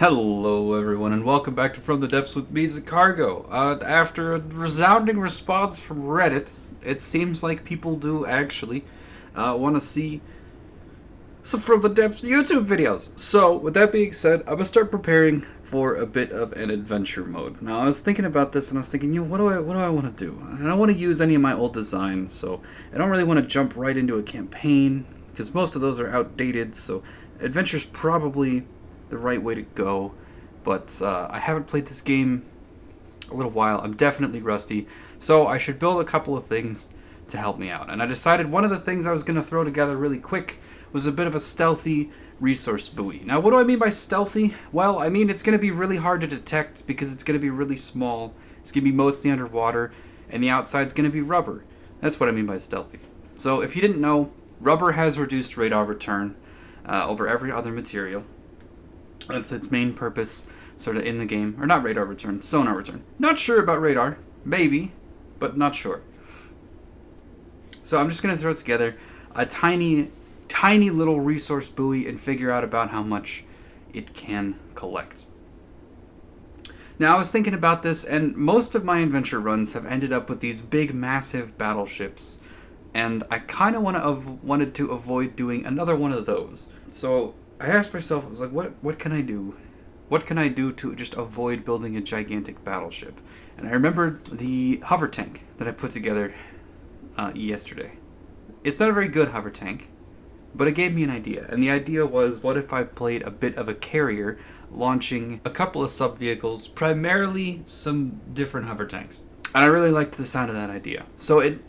Hello, everyone, and welcome back to From the Depths with me, Cargo. After a resounding response from Reddit, it seems like people do actually want to see some From the Depths YouTube videos. So, with that being said, I'm gonna start preparing for a bit of an adventure mode. Now, I was thinking about this, and I was thinking, what do I want to do? I don't want to use any of my old designs, so I don't really want to jump right into a campaign because most of those are outdated. So, adventure's probably the right way to go, but I haven't played this game a little while. I'm definitely rusty, so I should build a couple of things to help me out. And I decided one of the things I was going to throw together really quick was a bit of a stealthy resource buoy. Now, what do I mean by stealthy? Well, I mean it's going to be really hard to detect because it's going to be really small. It's going to be mostly underwater, and the outside's going to be rubber. That's what I mean by stealthy. So if you didn't know, rubber has reduced radar return over every other material. That's its main purpose, sort of, in the game. Or not radar return, sonar return. Not sure about radar. Maybe, but not sure. So I'm just going to throw together a tiny little resource buoy and figure out about how much it can collect. Now, I was thinking about this, and most of my adventure runs have ended up with these big, massive battleships. And I kind of wanted to avoid doing another one of those. So I asked myself, I was like, what can I do? What can I do to just avoid building a gigantic battleship? And I remembered the hover tank that I put together yesterday. It's not a very good hover tank, but it gave me an idea. And the idea was, what if I played a bit of a carrier, launching a couple of sub-vehicles, primarily some different hover tanks. And I really liked the sound of that idea. So it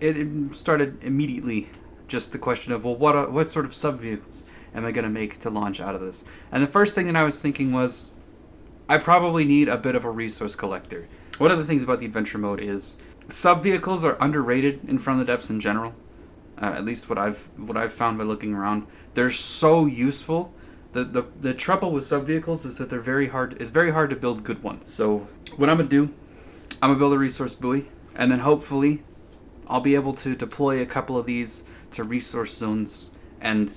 started immediately just the question of, well, what sort of sub-vehicles am I going to make to launch out of this? And the first thing that I was thinking was, I probably need a bit of a resource collector. One of the things about the adventure mode is sub-vehicles are underrated in From the Depths in general. At least what I've found by looking around. They're so useful. The trouble with sub-vehicles is that they're very hard. It's very hard to build good ones. So what I'm going to do, I'm going to build a resource buoy, and then hopefully I'll be able to deploy a couple of these to resource zones, and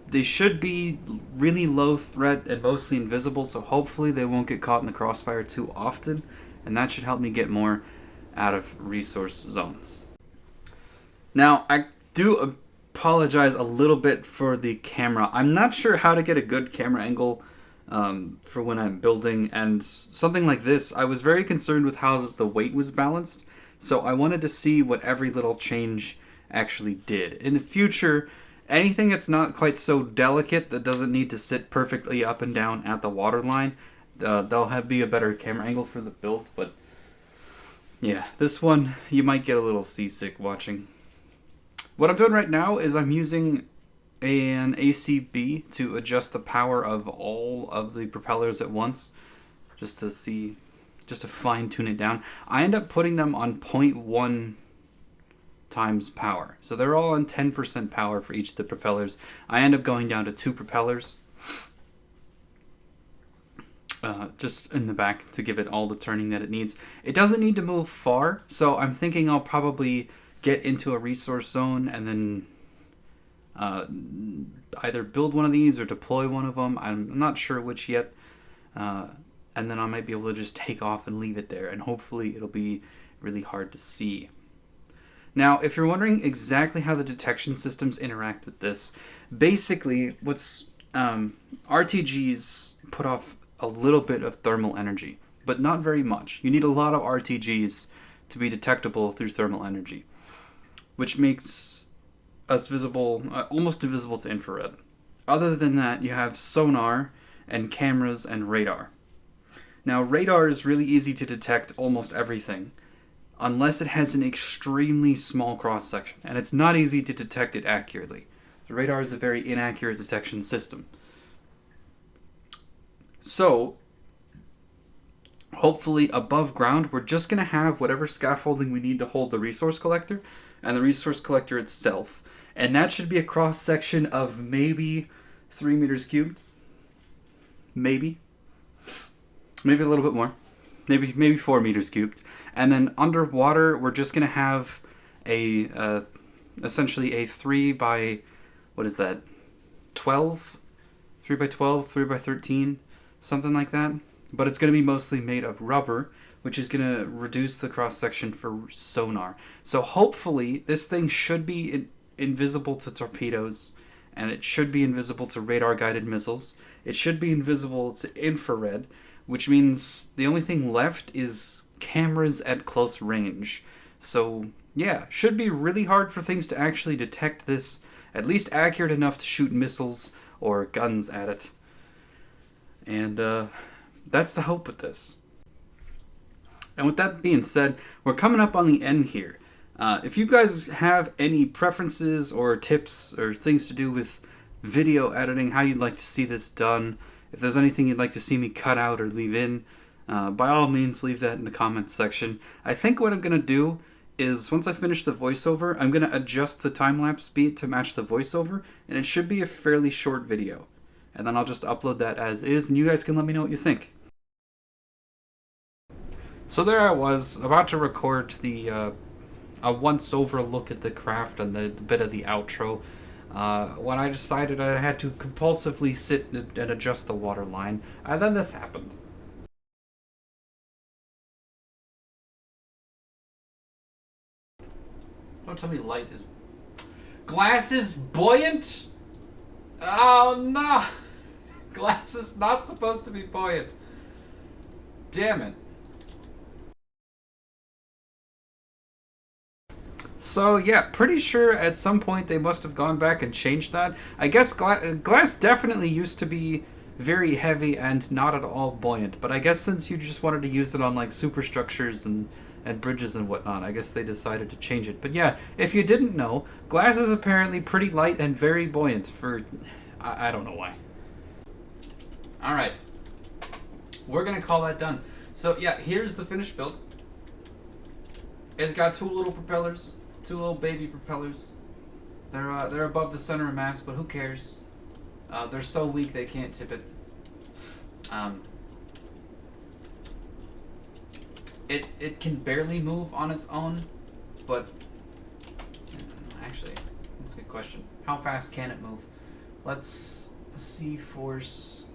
they should be really low threat and mostly invisible, so hopefully they won't get caught in the crossfire too often, and that should help me get more out of resource zones. Now, I do apologize a little bit for the camera. I'm not sure how to get a good camera angle for when I'm building, and something like this, I was very concerned with how the weight was balanced, so I wanted to see what every little change actually did. In the future, anything that's not quite so delicate, that doesn't need to sit perfectly up and down at the waterline, they'll be a better camera angle for the build. But yeah, this one, you might get a little seasick watching. What I'm doing right now is I'm using an ACB to adjust the power of all of the propellers at once, just to fine tune it down. I end up putting them on 0.1 times power. So they're all on 10% power for each of the propellers. I end up going down to 2 propellers just in the back to give it all the turning that it needs. It doesn't need to move far, so I'm thinking I'll probably get into a resource zone and then either build one of these or deploy one of them. I'm not sure which yet. And then I might be able to just take off and leave it there, and hopefully it'll be really hard to see. Now, if you're wondering exactly how the detection systems interact with this, basically, RTGs put off a little bit of thermal energy, but not very much. You need a lot of RTGs to be detectable through thermal energy, which makes us visible, almost invisible to infrared. Other than that, you have sonar and cameras and radar. Now, radar is really easy to detect almost everything, unless it has an extremely small cross-section, and it's not easy to detect it accurately. The radar is a very inaccurate detection system. So, hopefully above ground, we're just going to have whatever scaffolding we need to hold the resource collector, and the resource collector itself. And that should be a cross-section of maybe 3 meters cubed. Maybe a little bit more. Maybe 4 meters cubed. And then underwater, we're just going to have essentially a 3 by, what is that, 12? 3 by 12, 3 by 13 something like that. But it's going to be mostly made of rubber, which is going to reduce the cross section for sonar. So hopefully this thing should be invisible to torpedoes, and it should be invisible to radar guided missiles. It should be invisible to infrared, which means the only thing left is cameras at close range. So yeah, should be really hard for things to actually detect this, at least accurate enough to shoot missiles or guns at it. And that's the hope with this. And with that being said, we're coming up on the end here. If you guys have any preferences or tips or things to do with video editing, how you'd like to see this done, if there's anything you'd like to see me cut out or leave in, by all means leave that in the comments section. I think what I'm going to do is once I finish the voiceover, I'm going to adjust the time-lapse speed to match the voiceover, and it should be a fairly short video. And then I'll just upload that as is, and you guys can let me know what you think. So there I was, about to record the a once-over look at the craft and the bit of the outro, when I decided I had to compulsively sit and adjust the water line, and then this happened. Don't tell me light is... Glass is buoyant? Oh no! Glass is not supposed to be buoyant. Damn it. So yeah, pretty sure at some point they must have gone back and changed that. I guess glass definitely used to be very heavy and not at all buoyant, but I guess since you just wanted to use it on like superstructures and bridges and whatnot, I guess they decided to change it. But yeah, if you didn't know, glass is apparently pretty light and very buoyant for... I don't know why. Alright. We're gonna call that done. So yeah, here's the finished build. It's got two little propellers. Two little baby propellers. They're above the center of mass, but who cares? They're so weak they can't tip it. It can barely move on its own, but actually, that's a good question. How fast can it move? Let's see force.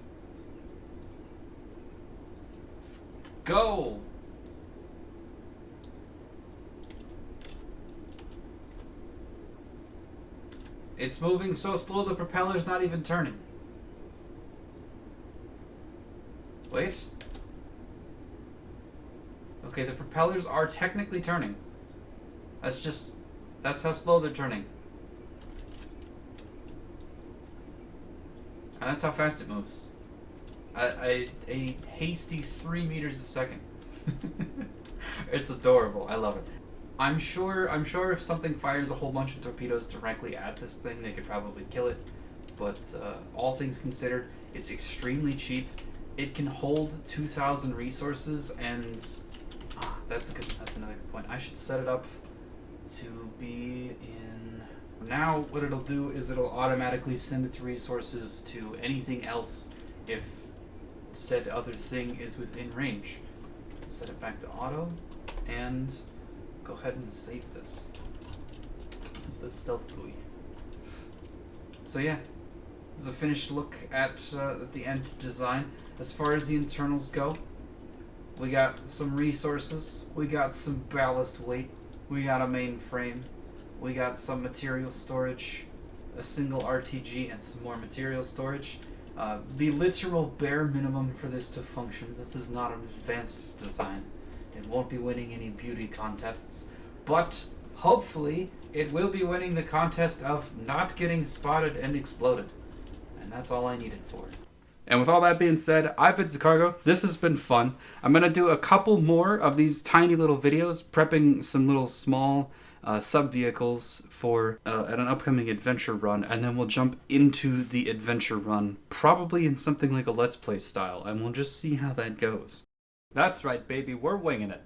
Go! It's moving so slow the propeller's not even turning. Wait. Okay, the propellers are technically turning. That's how slow they're turning. And that's how fast it moves. A hasty 3 meters a second. It's adorable. I love it. I'm sure if something fires a whole bunch of torpedoes directly at this thing, they could probably kill it. But all things considered, it's extremely cheap. It can hold 2,000 resources, and that's another good point. I should set it up to be in... Now what it'll do is it'll automatically send its resources to anything else if said other thing is within range. Set it back to auto, and go ahead and save this. This is the stealth buoy. So yeah, this is a finished look at the end design. As far as the internals go, we got some resources, we got some ballast weight, we got a mainframe, we got some material storage, a single RTG, and some more material storage. The literal bare minimum for this to function. This is not an advanced design. It won't be winning any beauty contests, but hopefully it will be winning the contest of not getting spotted and exploded. And that's all I need it for. And with all that being said, I've been Zacargo. This has been fun. I'm going to do a couple more of these tiny little videos, prepping some little small sub-vehicles for at an upcoming adventure run, and then we'll jump into the adventure run, probably in something like a Let's Play style, and we'll just see how that goes. That's right, baby, we're winging it.